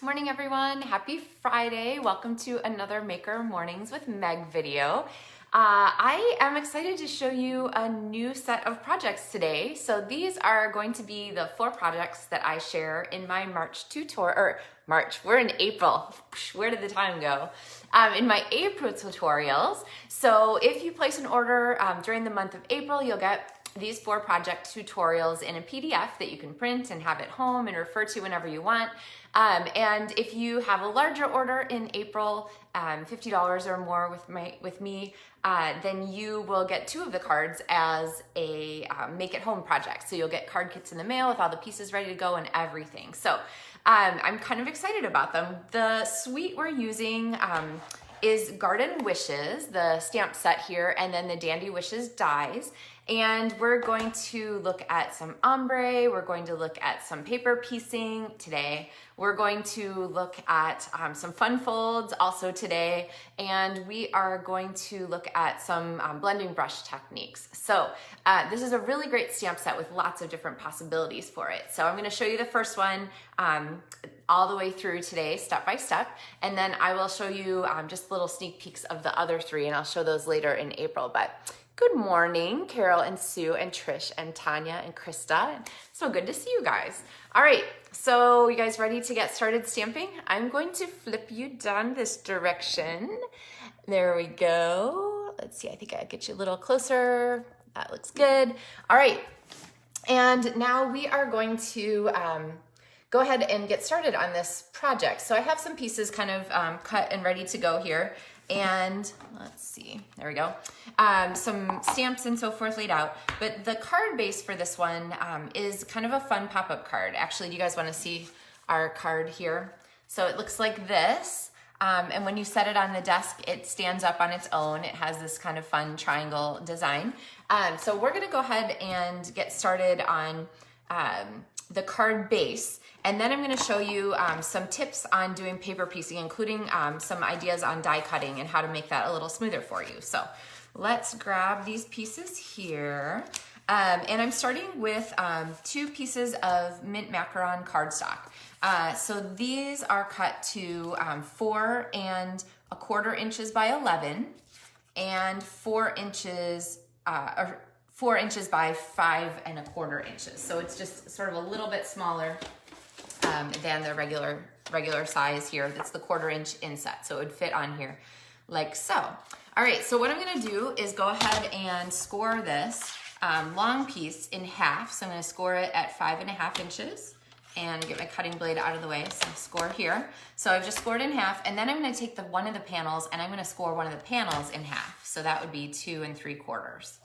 Morning everyone, happy Friday. Welcome to another Maker Mornings with Meg video. I am excited to show you a new set of projects today. So these are going to be the 4 projects that I share in my March tutorial, or March, we're in April. Where did the time go? In my April tutorials. So if you place an order during the month of April, you'll get these 4 project tutorials in a PDF that you can print and have at home and refer to whenever you want. And if you have a larger order in April, $50 or more with me, then you will get 2 of the cards as a make at home project. So you'll get card kits in the mail with all the pieces ready to go and everything. So I'm kind of excited about them. The suite we're using is Garden Wishes, the stamp set here, and then the Dandy Wishes dies. And we're going to look at some ombre, we're going to look at some paper piecing today, we're going to look at some fun folds also today, and we are going to look at some blending brush techniques. So this is a really great stamp set with lots of different possibilities for it. So I'm going to show you the first one all the way through today, step by step, and then I will show you just little sneak peeks of the other 3, and I'll show those later in April. But good morning, Carol and Sue and Trish and Tanya and Krista. So good to see you guys. All right, so you guys ready to get started stamping? I'm going to flip you down this direction. There we go. Let's see, I think I'll get you a little closer. That looks good. All right, and now we are going to go ahead and get started on this project. So I have some pieces kind of cut and ready to go here. And let's see, there we go. Some stamps and so forth laid out. But the card base for this one is kind of a fun pop-up card. Actually, do you guys want to see our card here? So it looks like this. And when you set it on the desk, it stands up on its own. It has this kind of fun triangle design. So we're going to go ahead and get started on the card base. And then I'm going to show you some tips on doing paper piecing, including some ideas on die cutting and how to make that a little smoother for you. So let's grab these pieces here. And I'm starting with 2 pieces of mint macaron cardstock. So these are cut to 4 1/4 inches by 11 and 4 inches, or 4 inches by 5 1/4 inches. So it's just sort of a little bit smaller than the regular size here. That's the 1/4 inch inset, so it would fit on here like so. All right, so what I'm gonna do is go ahead and score this long piece in half. So I'm gonna score it at 5 1/2 inches and get my cutting blade out of the way. So score here. So I've just scored in half, and then I'm gonna take one of the panels and I'm gonna score one of the panels in half. So that would be 2 3/4.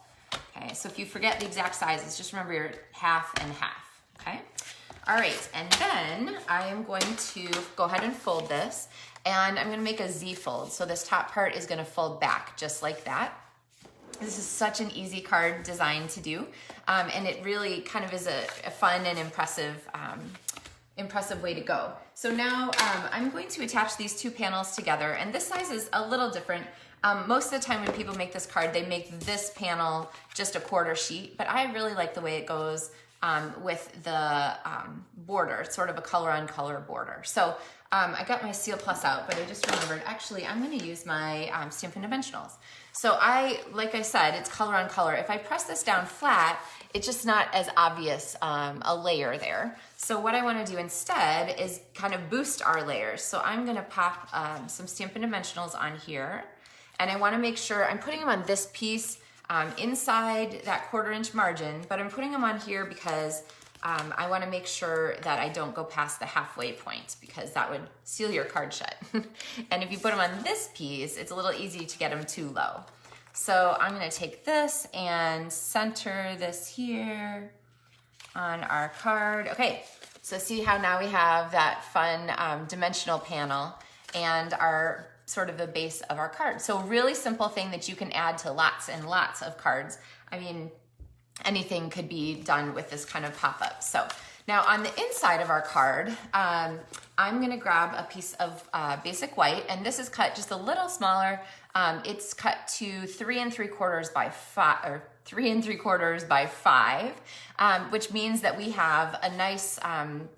Okay, so if you forget the exact sizes, just remember your half and half, okay? All right, and then I am going to go ahead and fold this, and I'm gonna make a Z fold. So this top part is gonna fold back just like that. This is such an easy card design to do, and it really kind of is a fun and impressive way to go. So now I'm going to attach these 2 panels together, and this size is a little different. Most of the time when people make this card, they make this panel just a 1/4 sheet, but I really like the way it goes with the border. It's sort of a color on color border. So I got my Seal Plus out, but I just remembered, actually, I'm gonna use my Stampin' Dimensionals. So like I said, it's color on color. If I press this down flat, it's just not as obvious a layer there. So what I wanna do instead is kind of boost our layers. So I'm gonna pop some Stampin' Dimensionals on here, and I wanna make sure I'm putting them on this piece inside that 1/4 inch margin, but I'm putting them on here because I want to make sure that I don't go past the halfway point, because that would seal your card shut. And if you put them on this piece, it's a little easy to get them too low. So I'm going to take this and center this here on our card. Okay, so see how now we have that fun dimensional panel and our sort of the base of our card. So really simple thing that you can add to lots and lots of cards. I mean, anything could be done with this kind of pop-up. So Now on the inside of our card, I'm gonna grab a piece of basic white, and this is cut just a little smaller. It's cut to 3 3/4 by 5, or 3 3/4 by 5, which means that we have a nice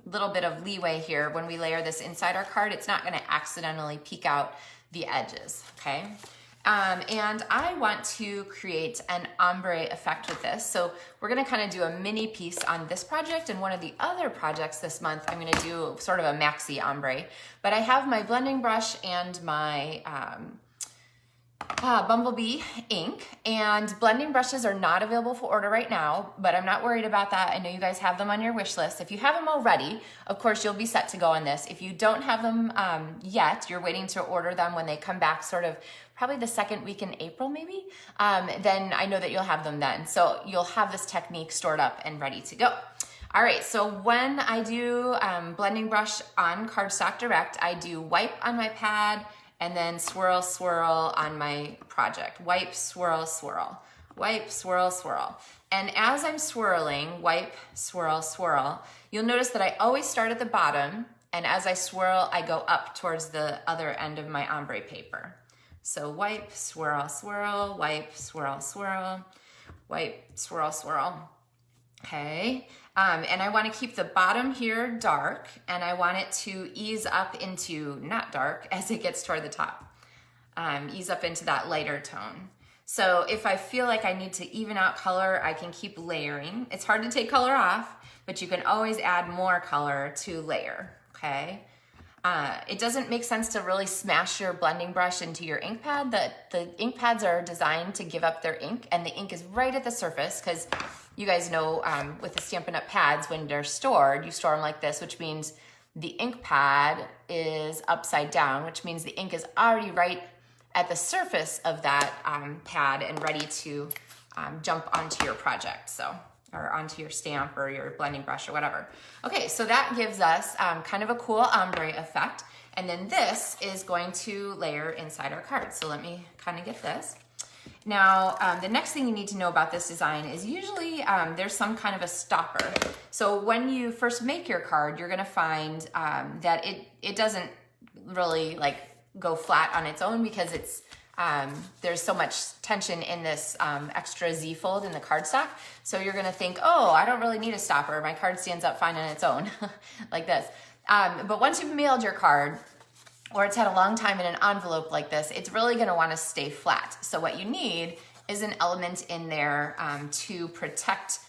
little bit of leeway here when we layer this inside our card. It's not gonna accidentally peek out the edges, okay? And I want to create an ombre effect with this. So we're gonna kind of do a mini piece on this project, and one of the other projects this month, I'm gonna do sort of a maxi ombre. But I have my blending brush and my Bumblebee ink, and blending brushes are not available for order right now, but I'm not worried about that. I know you guys have them on your wish list. If you have them already, of course, you'll be set to go on this. If you don't have them yet, you're waiting to order them when they come back sort of probably the second week in April maybe, then I know that you'll have them then. So you'll have this technique stored up and ready to go. All right, so when I do blending brush on cardstock direct, I do wipe on my pad and then swirl, swirl on my project. Wipe, swirl, swirl. Wipe, swirl, swirl. And as I'm swirling, wipe, swirl, swirl, you'll notice that I always start at the bottom, and as I swirl, I go up towards the other end of my ombre paper. So wipe, swirl, swirl, wipe, swirl, swirl, wipe, swirl, swirl. Okay, and I want to keep the bottom here dark, and I want it to ease up into not dark as it gets toward the top. Ease up into that lighter tone. So if I feel like I need to even out color, I can keep layering. It's hard to take color off, but you can always add more color to layer, okay? It doesn't make sense to really smash your blending brush into your ink pad. The ink pads are designed to give up their ink, and the ink is right at the surface, because you guys know with the Stampin' Up! Pads, when they're stored, you store them like this, which means the ink pad is upside down, which means the ink is already right at the surface of that pad and ready to jump onto your project, or onto your stamp or your blending brush or whatever. Okay, so that gives us kind of a cool ombre effect. And then this is going to layer inside our card. So let me kind of get this. Now, the next thing you need to know about this design is usually there's some kind of a stopper. So when you first make your card, you're gonna find that it doesn't really like go flat on its own, because it's there's so much tension in this extra Z fold in the cardstock. So you're gonna think, oh, I don't really need a stopper. My card stands up fine on its own, like this. But once you've mailed your card, or it's had a long time in an envelope like this, it's really gonna wanna stay flat. So what you need is an element in there to protect,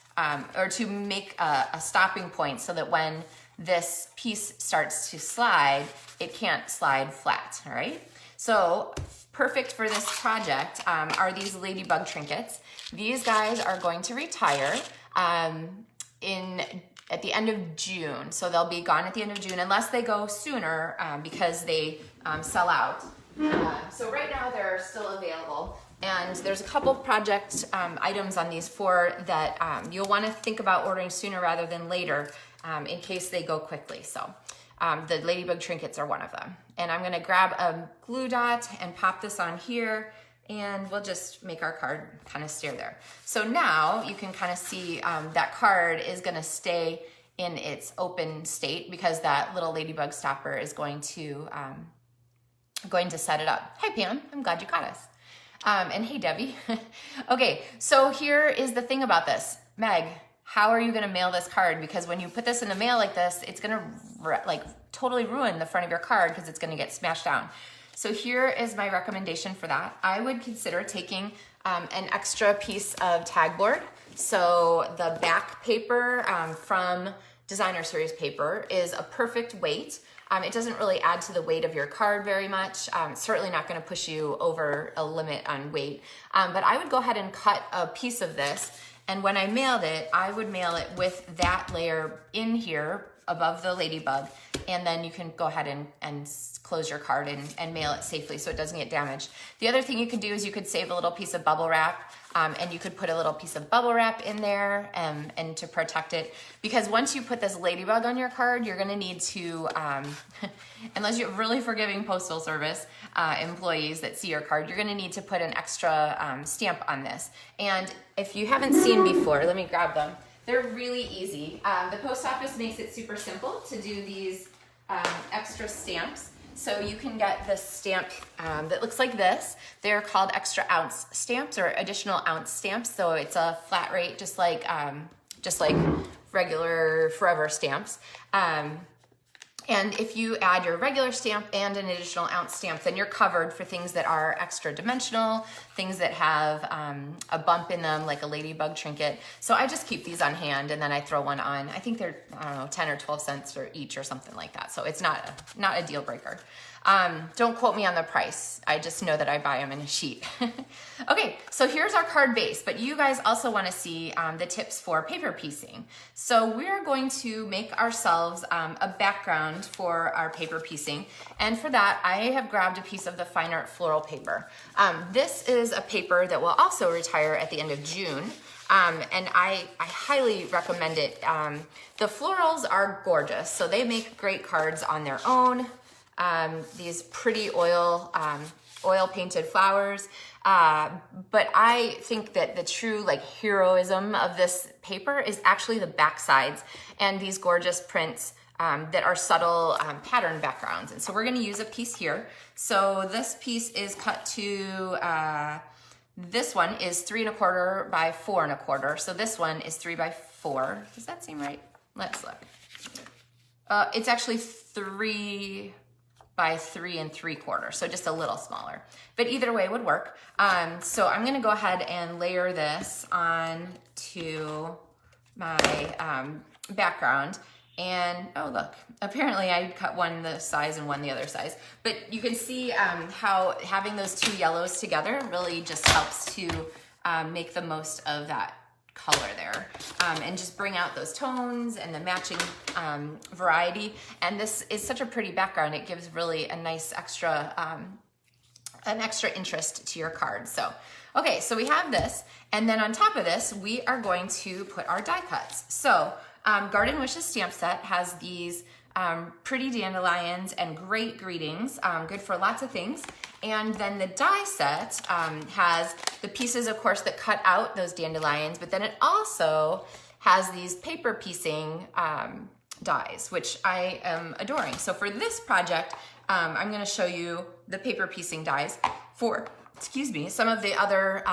or to make a stopping point, so that when this piece starts to slide, it can't slide flat, all right? So perfect for this project are these ladybug trinkets. These guys are going to retire at the end of June. So they'll be gone at the end of June, unless they go sooner because they sell out. So right now they're still available. And there's a couple project items on these 4 that you'll want to think about ordering sooner rather than later in case they go quickly. So the ladybug trinkets are one of them. And I'm gonna grab a glue dot and pop this on here, and we'll just make our card kind of stay there. So now you can kind of see that card is gonna stay in its open state, because that little ladybug stopper is going to set it up. Hi Pam, I'm glad you caught us. And hey Debbie. Okay, so here is the thing about this. Meg, how are you gonna mail this card? Because when you put this in the mail like this, it's gonna like totally ruin the front of your card, because it's gonna get smashed down. So here is my recommendation for that. I would consider taking an extra piece of tag board. So the back paper from Designer Series paper is a perfect weight. It doesn't really add to the weight of your card very much. Certainly not gonna push you over a limit on weight. But I would go ahead and cut a piece of this, and when I mailed it, I would mail it with that layer in here above the ladybug, and then you can go ahead and close your card and mail it safely so it doesn't get damaged. The other thing you could do is you could save a little piece of bubble wrap, and you could put a little piece of bubble wrap in there and to protect it, because once you put this ladybug on your card, you're gonna need to, unless you have really forgiving postal service employees that see your card, you're gonna need to put an extra stamp on this. And if you haven't seen before, let me grab them. They're really easy. The post office makes it super simple to do these extra stamps. So you can get this stamp that looks like this. They're called extra ounce stamps or additional ounce stamps. So it's a flat rate, just like regular forever stamps. And if you add your regular stamp and an additional ounce stamp, then you're covered for things that are extra dimensional, things that have a bump in them, like a ladybug trinket. So I just keep these on hand and then I throw one on. I think they're, I don't know, 10 or 12 cents or each or something like that. So it's not a deal breaker. Don't quote me on the price. I just know that I buy them in a sheet. Okay, so here's our card base, but you guys also want to see the tips for paper piecing. So we're going to make ourselves a background for our paper piecing. And for that, I have grabbed a piece of the Fine Art Floral paper. This is a paper that will also retire at the end of June. And I highly recommend it. The florals are gorgeous, so they make great cards on their own. These pretty oil painted flowers. But I think that the true like heroism of this paper is actually the back sides and these gorgeous prints that are subtle pattern backgrounds. And so we're gonna use a piece here. So this piece is cut to, this one is 3 1/4 by 4 1/4. So this one is 3 by 4. Does that seem right? Let's look. It's actually 3 by 3 3/4, so just a little smaller. But either way would work. So I'm gonna go ahead and layer this on to my background. And oh look, apparently I cut one the size and one the other size. But you can see how having those two yellows together really just helps to make the most of that color there and just bring out those tones and the matching variety. And this is such a pretty background. It gives really a nice extra an extra interest to your card. So okay, so we have this, and then on top of this we are going to put our die cuts. So Garden Wishes stamp set has these pretty dandelions and great greetings, good for lots of things. And then the die set has the pieces, of course, that cut out those dandelions, but then it also has these paper piecing dies, which I am adoring. So for this project, I'm gonna show you the paper piecing dies. For, excuse me, some of the other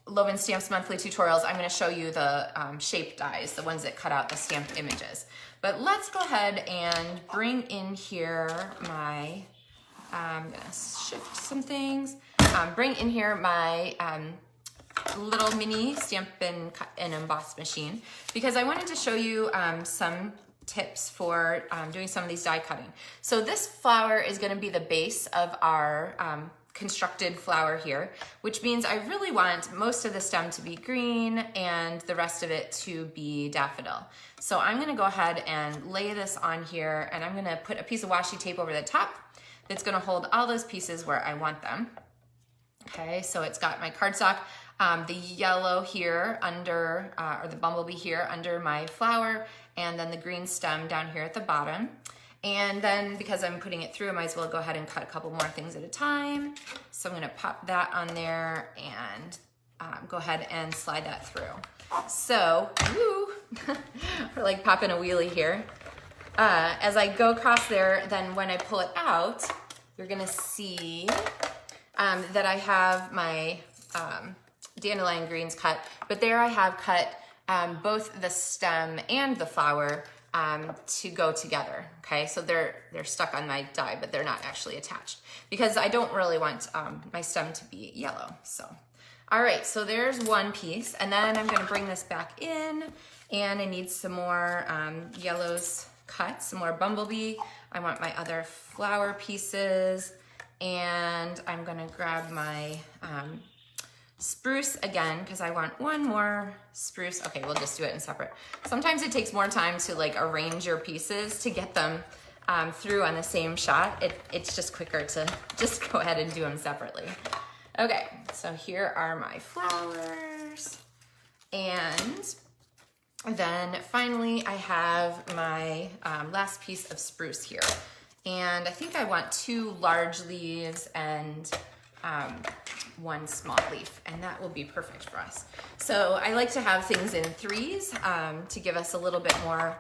LovenStamps monthly tutorials, I'm gonna show you the shape dies, the ones that cut out the stamped images. But let's go ahead and bring in here my, I'm gonna shift some things. Bring in here my little mini stamp and cut and emboss machine, because I wanted to show you some tips for doing some of these die cutting. So this flower is gonna be the base of our constructed flower here, which means I really want most of the stem to be green and the rest of it to be daffodil. So I'm gonna go ahead and lay this on here, and I'm gonna put a piece of washi tape over the top that's gonna hold all those pieces where I want them. Okay, so it's got my cardstock, the yellow here under, or the bumblebee here under my flower, and then the green stem down here at the bottom. And then because I'm putting it through, I might as well go ahead and cut a couple more things at a time. So I'm gonna pop that on there and go ahead and slide that through. So, woo, we're like popping a wheelie here. As I go across there, then when I pull it out, you're gonna see that I have my dandelion greens cut, but there I have cut both the stem and the flower to go together, okay? So they're stuck on my die, but they're not actually attached because I don't really want my stem to be yellow, so. All right, so there's one piece, and then I'm gonna bring this back in, and I need some more yellows cut, some more bumblebee. I want my other flower pieces, and I'm gonna grab my spruce again, because I want one more spruce. Okay, we'll just do it in separate. Sometimes it takes more time to like arrange your pieces to get them through on the same shot. It's just quicker to just go ahead and do them separately. Okay, so here are my flowers. And then finally I have my last piece of spruce here. And I think I want 2 large leaves and one small leaf, and that will be perfect for us. So I like to have things in threes to give us a little bit more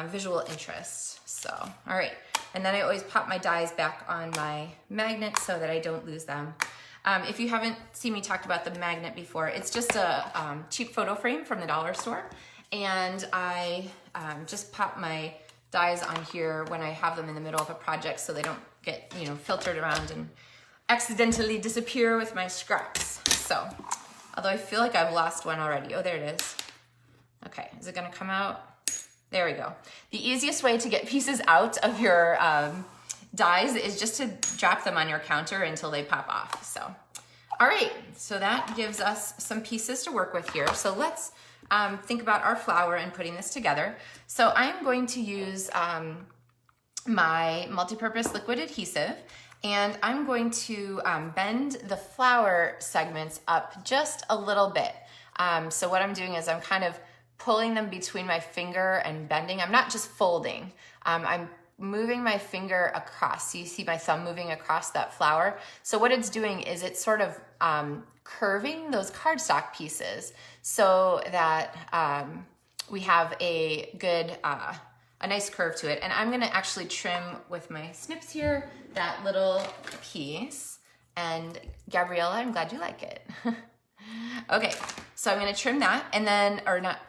visual interest. So, all right. And then I always pop my dies back on my magnet so that I don't lose them. If you haven't seen me talk about the magnet before, it's just a cheap photo frame from the dollar store. And I just pop my dies on here when I have them in the middle of a project so they don't get, you know, filtered around and accidentally disappear with my scraps. So, although I feel like I've lost one already. Oh, there it is. Okay, is it gonna come out? There we go. The easiest way to get pieces out of your dies is just to drop them on your counter until they pop off. So, all right, so that gives us some pieces to work with here. So let's think about our flower and putting this together. So I'm going to use my multi-purpose liquid adhesive, and I'm going to bend the flower segments up just a little bit. So what I'm doing is I'm kind of pulling them between my finger and bending. I'm not just folding. I'm moving my finger across. So you see my thumb moving across that flower. So what it's doing is it's sort of curving those cardstock pieces so that we have a good, a nice curve to it. And I'm gonna actually trim with my snips here that little piece. And Gabriella, I'm glad you like it. Okay, so I'm gonna trim that and then, or not,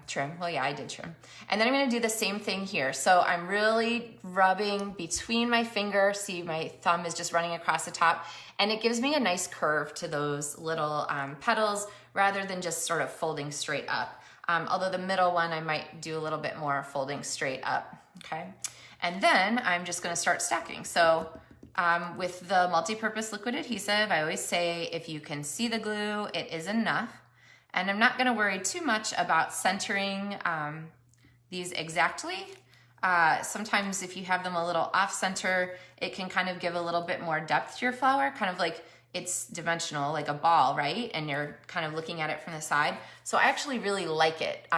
trim, well yeah, I did trim. And then I'm gonna do the same thing here. So I'm really rubbing between my fingers, see my thumb is just running across the top, and it gives me a nice curve to those little petals rather than just sort of folding straight up. Although the middle one, I might do a little bit more folding straight up, okay? And then I'm just gonna start stacking. So with the multi-purpose liquid adhesive, I always say if you can see the glue, it is enough. And I'm not gonna worry too much about centering these exactly. Sometimes if you have them a little off center, it can kind of give a little bit more depth to your flower, kind of like it's dimensional, like a ball, right? And you're kind of looking at it from the side. So I actually really like it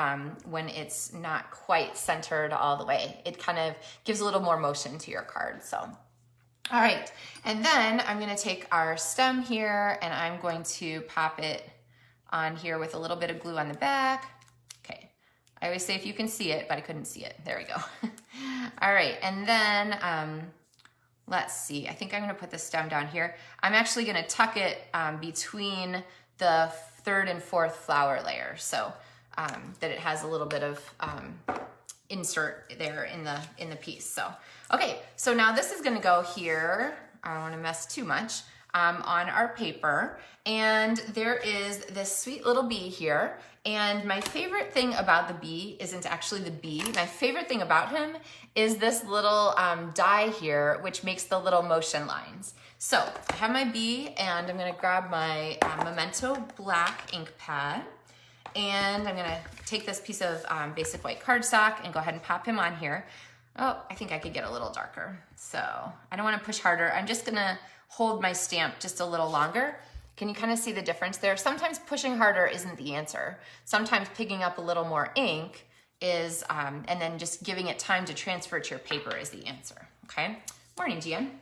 when it's not quite centered all the way. It kind of gives a little more motion to your card, so. All right, and then I'm gonna take our stem here and I'm going to pop it on here with a little bit of glue on the back. Okay, I always say if you can see it, but I couldn't see it. There we go. All right, and then let's see, I think I'm gonna put the stem down here. I'm actually gonna tuck it between the third and fourth flower layer so that it has a little bit of insert there in the piece. So, okay, so now this is gonna go here. I don't wanna mess too much. On our paper, and there is this sweet little bee here, and my favorite thing about the bee isn't actually the bee. My favorite thing about him is this little die here, which makes the little motion lines. So I have my bee, and I'm gonna grab my Memento black ink pad, and I'm gonna take this piece of basic white cardstock and go ahead and pop him on here. Oh, I think I could get a little darker. So I don't wanna push harder. I'm just gonna hold my stamp just a little longer. Can you kind of see the difference there? Sometimes pushing harder isn't the answer. Sometimes picking up a little more ink is, and then just giving it time to transfer to your paper is the answer, okay? Morning, Gian.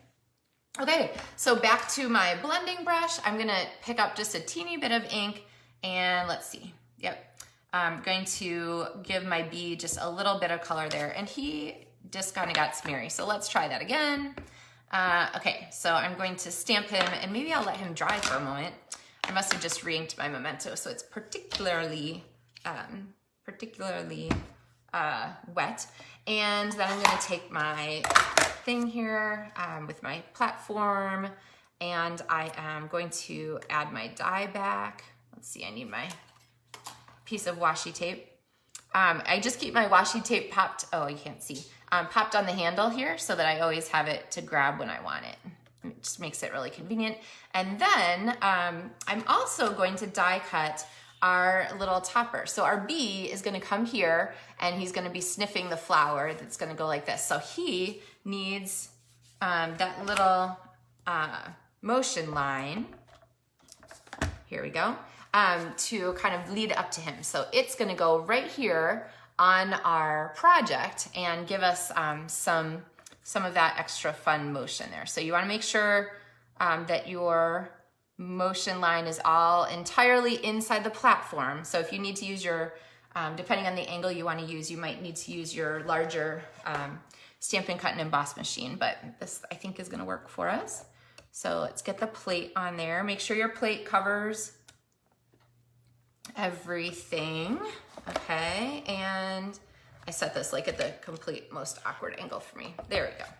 Okay, so back to my blending brush. I'm gonna pick up just a teeny bit of ink and let's see, yep. I'm going to give my bee just a little bit of color there, and he just kind of got smeary. So let's try that again. Okay, so I'm going to stamp him, and maybe I'll let him dry for a moment. I must have just re-inked my Memento, so it's particularly wet. And then I'm gonna take my thing here with my platform, and I am going to add my die back. Let's see, I need my piece of washi tape. I just keep my washi tape popped, oh, you can't see, popped on the handle here so that I always have it to grab when I want it. It just makes it really convenient. And then I'm also going to die cut our little topper. So our bee is gonna come here and he's gonna be sniffing the flower that's gonna go like this. So he needs that little motion line, here we go, to kind of lead up to him. So it's gonna go right here on our project and give us some of that extra fun motion there. So you wanna make sure that your motion line is all entirely inside the platform. So if you need to use your, depending on the angle you want to use, you might need to use your larger Stampin' Cut and Emboss machine, but this I think is going to work for us. So let's get the plate on there. Make sure your plate covers everything. Okay, and I set this like at the complete most awkward angle for me. There we go.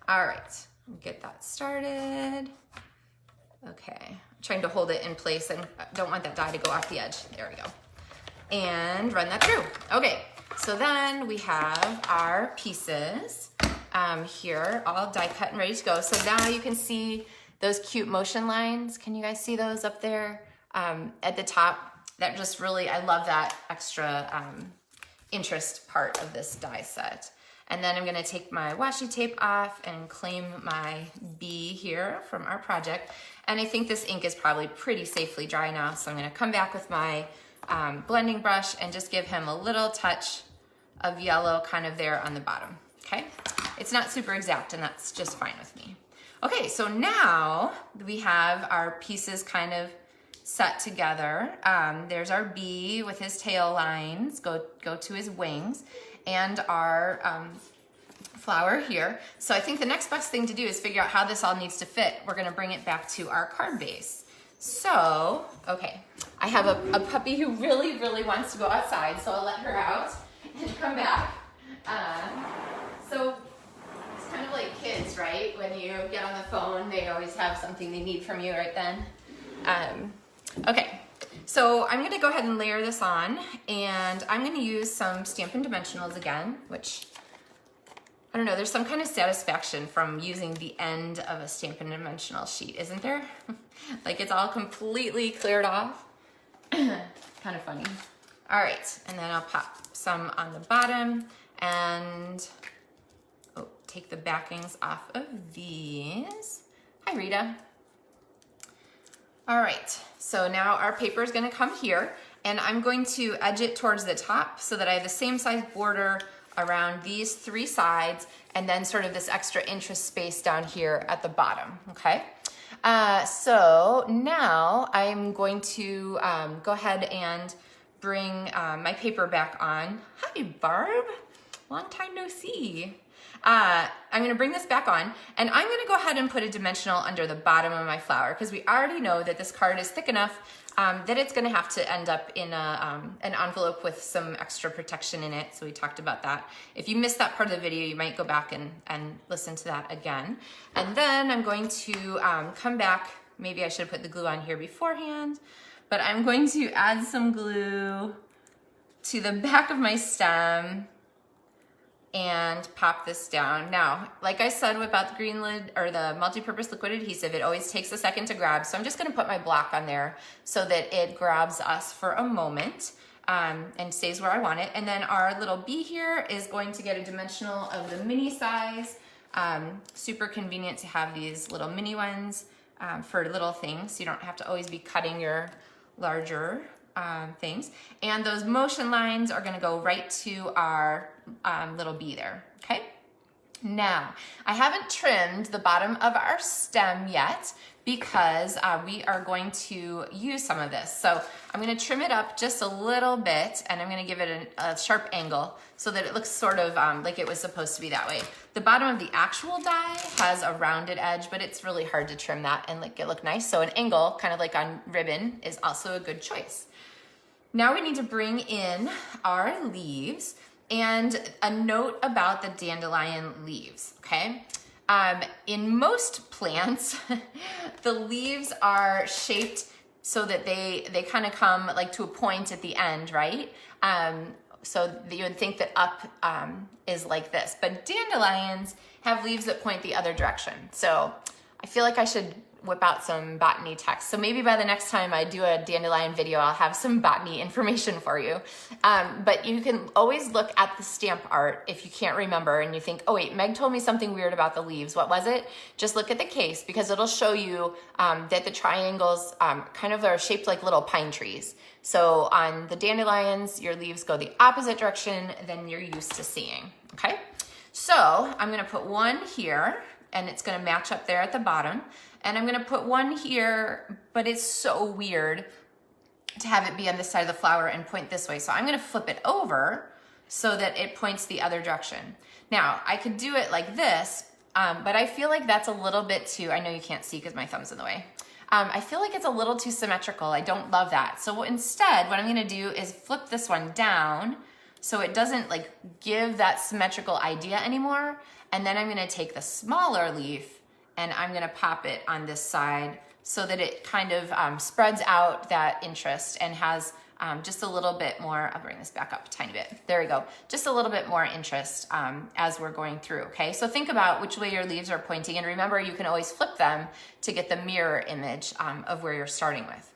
All right, get that started. Okay, I'm trying to hold it in place and don't want that die to go off the edge. There we go. And run that through. Okay, so then we have our pieces here, all die cut and ready to go. So now you can see those cute motion lines. Can you guys see those up there at the top? That just really, I love that extra interest part of this die set. And then I'm gonna take my washi tape off and claim my B here from our project. And I think this ink is probably pretty safely dry now. So I'm gonna come back with my blending brush and just give him a little touch of yellow kind of there on the bottom, okay? It's not super exact and that's just fine with me. Okay, so now we have our pieces kind of set together. There's our bee with his tail lines, go to his wings, and our flower here. So I think the next best thing to do is figure out how this all needs to fit. We're gonna bring it back to our card base. So, okay, I have a puppy who really, really wants to go outside, so I'll let her out and come back. So it's kind of like kids, right? When you get on the phone, they always have something they need from you right then. Okay, so I'm gonna go ahead and layer this on, and I'm gonna use some Stampin' Dimensionals again, which, I don't know, there's some kind of satisfaction from using the end of a Stampin' Dimensional sheet, isn't there? Like it's all completely cleared off. Kind of funny. All right, and then I'll pop some on the bottom and take the backings off of these. Hi, Rita. All right, so now our paper is gonna come here, and I'm going to edge it towards the top so that I have the same size border around these three sides, and then sort of this extra interest space down here at the bottom, okay? So now I'm going to go ahead and bring my paper back on. Hi, Barb, long time no see. I'm gonna bring this back on, and I'm gonna go ahead and put a dimensional under the bottom of my flower, because we already know that this card is thick enough that it's gonna have to end up in an envelope with some extra protection in it, so we talked about that. If you missed that part of the video, you might go back and listen to that again. And then I'm going to come back, maybe I should have put the glue on here beforehand, but I'm going to add some glue to the back of my stem and pop this down. Now, like I said about the green lid or the multi-purpose liquid adhesive, it always takes a second to grab. So I'm just gonna put my block on there so that it grabs us for a moment and stays where I want it. And then our little bee here is going to get a dimensional of the mini size. Super convenient to have these little mini ones for little things. You don't have to always be cutting your larger things. And those motion lines are gonna go right to our little bee there, okay? Now, I haven't trimmed the bottom of our stem yet because we are going to use some of this. So I'm gonna trim it up just a little bit, and I'm gonna give it a sharp angle so that it looks sort of like it was supposed to be that way. The bottom of the actual die has a rounded edge, but it's really hard to trim that and make it look nice. So an angle, kind of like on ribbon, is also a good choice. Now we need to bring in our leaves, and a note about the dandelion leaves, okay? In most plants, the leaves are shaped so that they kind of come like to a point at the end, right? So you would think that up is like this, but dandelions have leaves that point the other direction. So I feel like I should whip out some botany text. So maybe by the next time I do a dandelion video, I'll have some botany information for you. But you can always look at the stamp art if you can't remember and you think, oh wait, Meg told me something weird about the leaves. What was it? Just look at the case, because it'll show you that the triangles kind of are shaped like little pine trees. So on the dandelions, your leaves go the opposite direction than you're used to seeing, okay? So I'm gonna put one here and it's gonna match up there at the bottom. And I'm gonna put one here, but it's so weird to have it be on this side of the flower and point this way. So I'm gonna flip it over so that it points the other direction. Now, I could do it like this, but I feel like that's a little bit too, I know you can't see because my thumb's in the way. I feel like it's a little too symmetrical. I don't love that. So instead, what I'm gonna do is flip this one down so it doesn't like give that symmetrical idea anymore. And then I'm gonna take the smaller leaf and I'm gonna pop it on this side so that it kind of spreads out that interest and has just a little bit more, I'll bring this back up a tiny bit. There we go. Just a little bit more interest as we're going through, okay? So think about which way your leaves are pointing, and remember you can always flip them to get the mirror image of where you're starting with.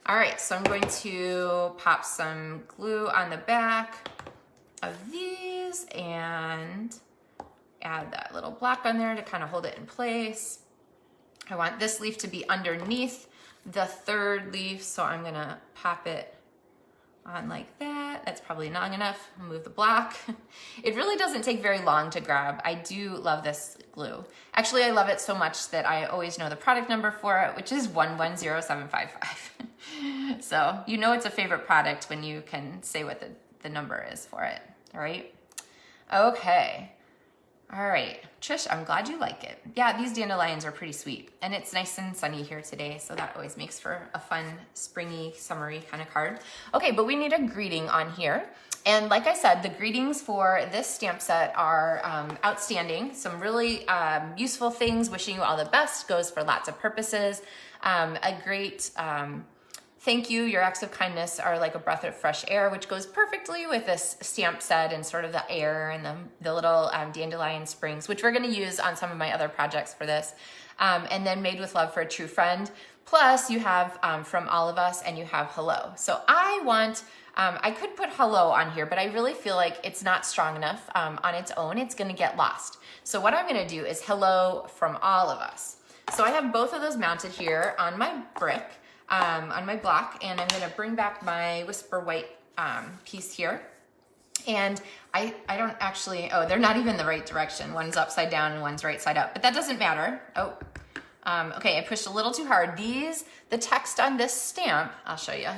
All right, so I'm going to pop some glue on the back of these and add that little block on there to kind of hold it in place. I want this leaf to be underneath the third leaf, so I'm gonna pop it on like that. That's probably long enough. I'll move the block. It really doesn't take very long to grab. I do love this glue. Actually, I love it so much that I always know the product number for it, which is 110755. So you know it's a favorite product when you can say what the number is for it, all right? Okay. All right, Trish, I'm glad you like it. Yeah, these dandelions are pretty sweet, and it's nice and sunny here today, so that always makes for a fun, springy, summery kind of card. Okay, but we need a greeting on here. And like I said, the greetings for this stamp set are outstanding. Some really useful things. Wishing you all the best goes for lots of purposes. A great thank you, your acts of kindness are like a breath of fresh air, which goes perfectly with this stamp set and sort of the air and the little dandelion springs, which we're gonna use on some of my other projects for this. And then made with love for a true friend. Plus you have from all of us, and you have hello. So I want, I could put hello on here, but I really feel like it's not strong enough on its own. It's gonna get lost. So what I'm gonna do is hello from all of us. So I have both of those mounted here on my brick. On my block, and I'm gonna bring back my Whisper White piece here. And I don't actually, oh, they're not even the right direction. One's upside down and one's right side up, but that doesn't matter. Oh, okay, I pushed a little too hard. The text on this stamp, I'll show you,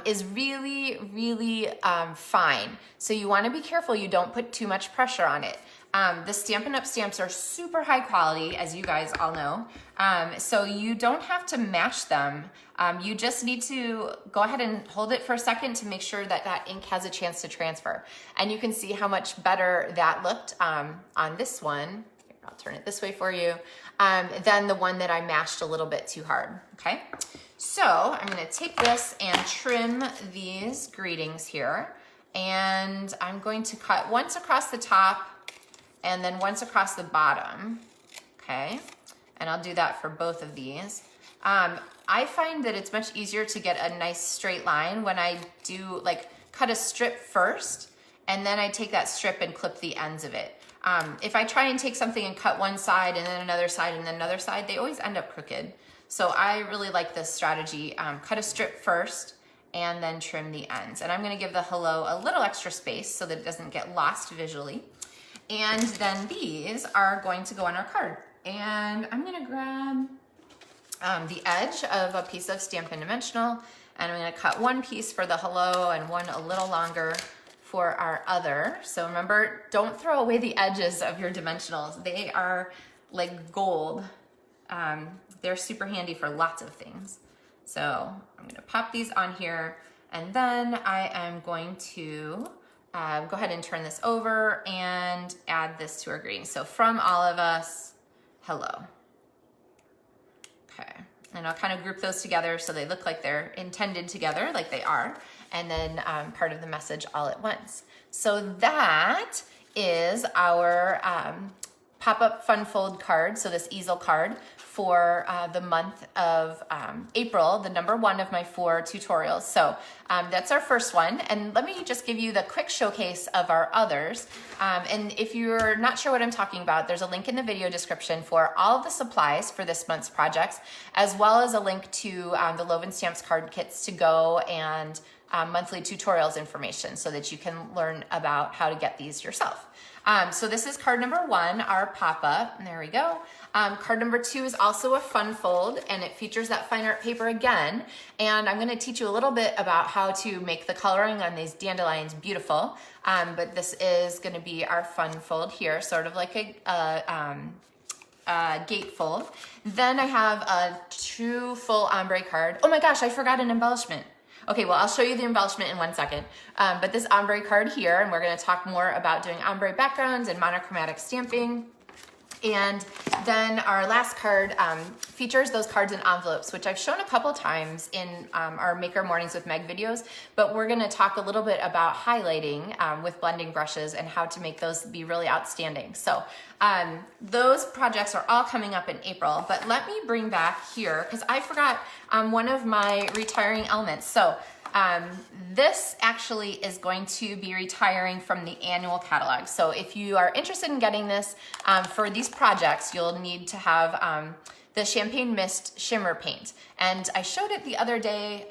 is really, really fine. So you wanna be careful you don't put too much pressure on it. The Stampin' Up! Stamps are super high quality, as you guys all know. So you don't have to match them. You just need to go ahead and hold it for a second to make sure that that ink has a chance to transfer. And you can see how much better that looked on this one. Here, I'll turn it this way for you. Than the one that I mashed a little bit too hard, okay? So I'm gonna take this and trim these greetings here. And I'm going to cut once across the top and then once across the bottom, okay? And I'll do that for both of these. I find that it's much easier to get a nice straight line when I do like cut a strip first, and then I take that strip and clip the ends of it. If I try and take something and cut one side and then another side and then another side, they always end up crooked. So I really like this strategy. Cut a strip first and then trim the ends. And I'm gonna give the hello a little extra space so that it doesn't get lost visually. And then these are going to go on our card. And I'm gonna grab the edge of a piece of Stampin' Dimensional, and I'm gonna cut one piece for the hello and one a little longer for our other. So remember, don't throw away the edges of your dimensionals. They are like gold. They're super handy for lots of things. So I'm gonna pop these on here, and then I am going to go ahead and turn this over and add this to our greeting. So from all of us, hello. Okay, and I'll kind of group those together so they look like they're intended together, like they are, and then part of the message all at once. So that is our pop-up fun fold card, so this easel card for the month of April, the number 1 of my 4 tutorials. So that's our first one, and let me just give you the quick showcase of our others. And if you're not sure what I'm talking about, there's a link in the video description for all of the supplies for this month's projects, as well as a link to the LovenStamps card kits to go and monthly tutorials information so that you can learn about how to get these yourself. So this is card number 1, our pop-up, and there we go. Card number 2 is also a fun fold, and it features that fine art paper again. And I'm gonna teach you a little bit about how to make the coloring on these dandelions beautiful. But this is gonna be our fun fold here, sort of like a gatefold. Then I have a true full ombre card. Oh my gosh, I forgot an embellishment. Okay, well, I'll show you the embellishment in 1 second. But this ombre card here, and we're gonna talk more about doing ombre backgrounds and monochromatic stamping. And then our last card features those cards in envelopes, which I've shown a couple times in our Maker Mornings with Meg videos, but we're gonna talk a little bit about highlighting with blending brushes and how to make those be really outstanding. So those projects are all coming up in April, but let me bring back here, because I forgot one of my retiring elements. So this actually is going to be retiring from the annual catalog. So if you are interested in getting this for these projects, you'll need to have the Champagne Mist Shimmer paint. And I showed it the other day.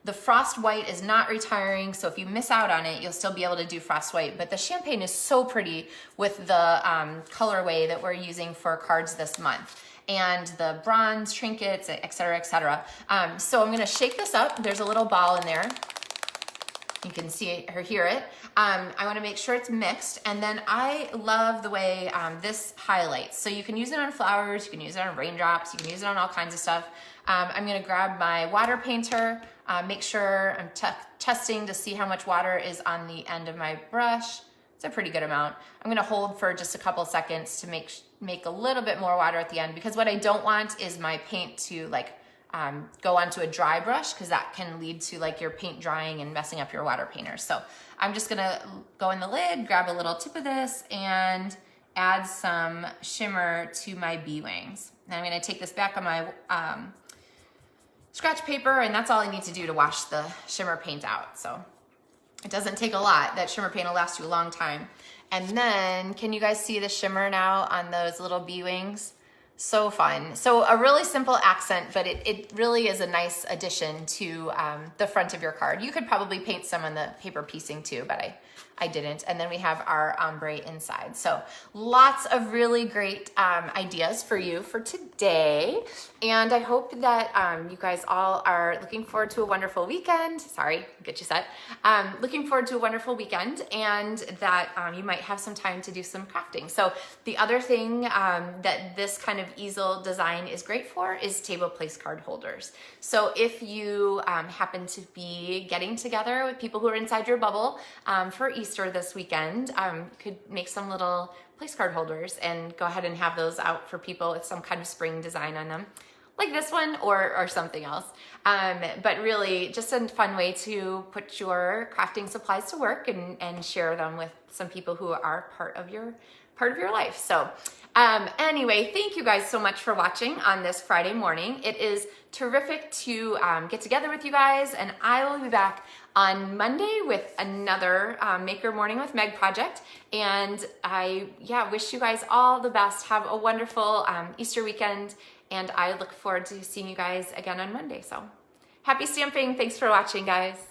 The Frost White is not retiring, so if you miss out on it, you'll still be able to do Frost White. But the Champagne is so pretty with the colorway that we're using for cards this month, and the bronze trinkets, et cetera, et cetera. So I'm gonna shake this up. There's a little ball in there. You can see it or hear it. I wanna make sure it's mixed, and then I love the way this highlights. So you can use it on flowers, you can use it on raindrops, you can use it on all kinds of stuff. I'm gonna grab my water painter, make sure I'm testing to see how much water is on the end of my brush. It's a pretty good amount. I'm gonna hold for just a couple seconds to make a little bit more water at the end, because what I don't want is my paint to like go onto a dry brush, because that can lead to like your paint drying and messing up your water painter. So I'm just gonna go in the lid, grab a little tip of this, and add some shimmer to my bee wings. And I'm gonna take this back on my scratch paper, and that's all I need to do to wash the shimmer paint out. So it doesn't take a lot. That shimmer paint will last you a long time. And then, can you guys see the shimmer now on those little bee wings? So fun. So a really simple accent, but it really is a nice addition to the front of your card. You could probably paint some on the paper piecing too, but I didn't. And then we have our ombre inside. So lots of really great ideas for you for today. And I hope that you guys all are looking forward to a wonderful weekend. Sorry, get you set. Looking forward to a wonderful weekend, and that you might have some time to do some crafting. So the other thing that this kind of easel design is great for is table place card holders. So if you happen to be getting together with people who are inside your bubble for Easter this weekend, you could make some little place card holders and go ahead and have those out for people with some kind of spring design on them, like this one or something else. But really just a fun way to put your crafting supplies to work and share them with some people who are part of your life. So anyway, thank you guys so much for watching on this Friday morning. It is terrific to get together with you guys, and I will be back on Monday with another Maker Morning with Meg project. And I wish you guys all the best. Have a wonderful Easter weekend, and I look forward to seeing you guys again on Monday. So happy stamping. Thanks for watching, guys.